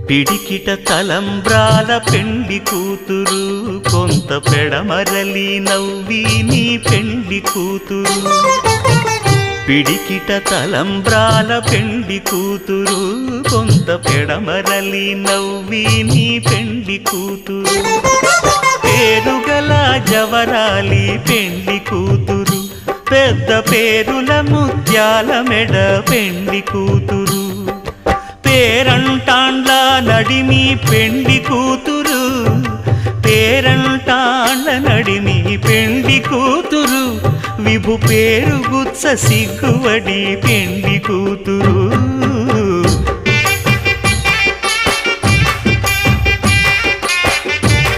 పిడికిట తలంబ్రాల పెండి కూతురు కొంత పెడమరలి నవ్వి నీ పెండి కూతురు పిడికిట తలంబ్రాల పెండి కూతురు కొంత పెడమరలి నవ్వి నీ పెండి కూతురు పేరుగల జవరాలి పెండి కూతురు పెద్ద పేరుల ముత్యాల మెడ పెండి కూతురు పేరంటాండ్ల నడిమి పెండి కూతురు పేరంటాండ్ల నడిమి పెండి కూతురు విభు పేరు గుత్స సిగ్గువడి పెండి కూతురు